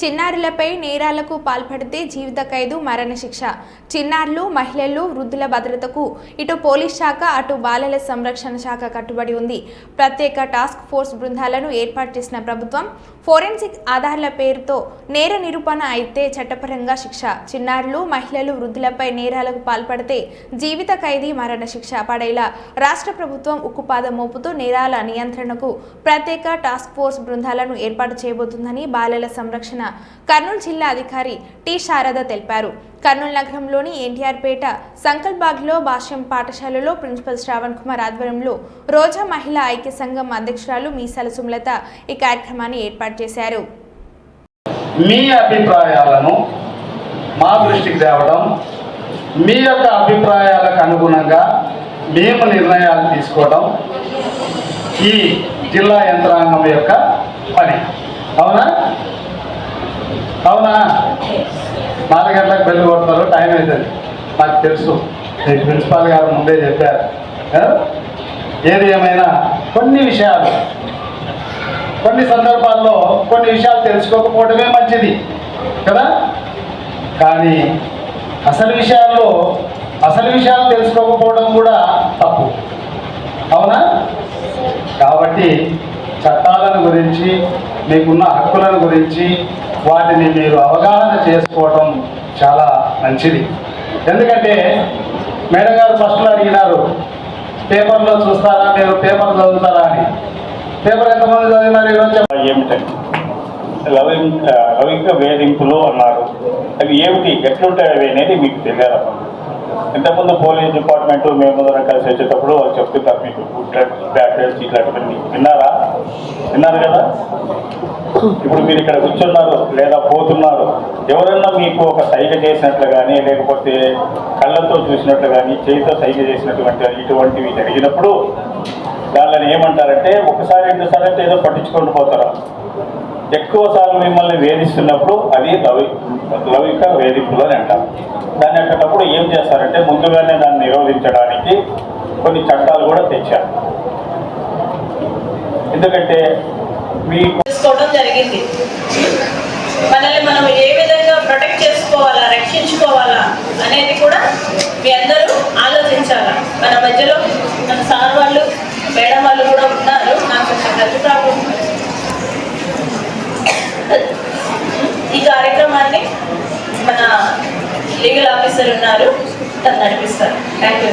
చిన్నారులపై నేరాలకు పాల్పడితే జీవిత ఖైదు మరణశిక్ష. చిన్నారులు, మహిళలు, వృద్ధుల భద్రతకు ఇటు పోలీస్ శాఖ, అటు బాలల సంరక్షణ శాఖ కట్టుబడి ఉంది. ప్రత్యేక టాస్క్ ఫోర్స్ బృందాలను ఏర్పాటు చేసిన ప్రభుత్వం ఫోరెన్సిక్ ఆధారాల పేరుతో నేర నిరూపణ అయితే చట్టపరంగా శిక్ష. చిన్నారులు, మహిళలు, వృద్ధులపై నేరాలకు పాల్పడితే జీవిత ఖైదీ మరణశిక్ష పడేలా రాష్ట్ర ప్రభుత్వం ఉక్కుపాదం మోపుతూ నేరాల నియంత్రణకు ప్రత్యేక టాస్క్ ఫోర్స్ బృందాలను ఏర్పాటు చేయబోతుందని బాలల సంరక్షణ కర్నూలు జిల్లా అధికారి టి శారద తెలిపారు. కర్నూలు నగరంలోని ఎన్టీఆర్ పేట సంకల్బాగ్లో భాష్యం పాఠశాలలో ప్రిన్సిపల్ శ్రావణ్ కుమార్ ఆధ్వర్యంలో రోజా మహిళా ఐక్య సంఘం అధ్యక్షురాలు మీసాల సుమలత ఈ కార్యక్రమాన్ని ఏర్పాటు చేశారు. మీ అభిప్రాయాలను మా దృష్టికి తేవడం, మీ యొక్క అభిప్రాయాలకు అనుగుణంగా మేము నిర్ణయాలు తీసుకోవడం ఈ జిల్లా యంత్రాంగం యొక్క పని. అవునా? 4 గంటలకు బెల్లు కొడతారు, టైం అవుతుంది, నాకు తెలుసు. మీ ప్రిన్సిపాల్ గారు ముందే చెప్పారు. ఏది ఏమైనా కొన్ని సందర్భాల్లో కొన్ని విషయాలు తెలుసుకోకపోవడమే మంచిది కదా. కానీ అసలు విషయాలు తెలుసుకోకపోవడం కూడా తప్పు. అవునా? కాబట్టి చట్టాలను గురించి, మీకున్న హక్కులను గురించి వాటిని మీరు అవగాహన చేసుకోవడం చాలా మంచిది. ఎందుకంటే మేడం గారు ఫస్ట్లో అడిగినారు, పేపర్లో చూస్తారా, మీరు పేపర్ చదువుతారా అని. పేపర్ ఎంతమంది చదివినారు ఈరోజు? ఏమిటండి లౌకిక వేధింపులు అన్నారు. అవి ఏమిటి, ఎట్లుంటాయి అవి అనేది మీకు తెలియాలి. ఇంతకుముందు పోలీస్ డిపార్ట్మెంట్ మేము కలిసి వచ్చేటప్పుడు వాళ్ళు చెప్తుంటారు మీకు బ్యాటరీస్ ఇట్లాంటివన్నీ విన్నారు కదా. ఇప్పుడు మీరు ఇక్కడ కూర్చున్నారు లేదా పోతున్నారు, ఎవరన్నా మీకు ఒక సైగ చేసినట్లు కానీ, లేకపోతే కళ్ళతో చూసినట్లు కానీ, చేతితో సైగ చేసినటువంటి ఇటువంటివి జరిగినప్పుడు దానిని ఏమంటారంటే, ఒకసారి 2 సార్లు అంటే ఏదో పట్టించుకుంటూ పోతారు. ఎక్కువ సార్లు మిమ్మల్ని వేధిస్తున్నప్పుడు అది లౌకిక వేధింపులు అని అంటారు. దాన్ని అట్టేటప్పుడు ఏం చేస్తారంటే, ముందుగానే దాన్ని నిరోధించడానికి కొన్ని చట్టాలు కూడా తెచ్చారు. ఎందుకంటే మీకు తీసుకోవడం జరిగింది. మనల్ని మనం ఏ విధంగా ప్రొటెక్ట్ చేసుకోవాలా, రక్షించుకోవాలా అనేది కూడా మీ అందరూ ఆలోచించాలా. మన మధ్యలో మన సార్ వాళ్ళు, మేడం వాళ్ళు కూడా ఉన్నారు. నాకు కొంచెం హెల్త్ ప్రాబ్లం. ఈ కార్యక్రమాన్ని మన లీగల్ ఆఫీసర్ ఉన్నారు, తను నడిపిస్తారు. Thank you.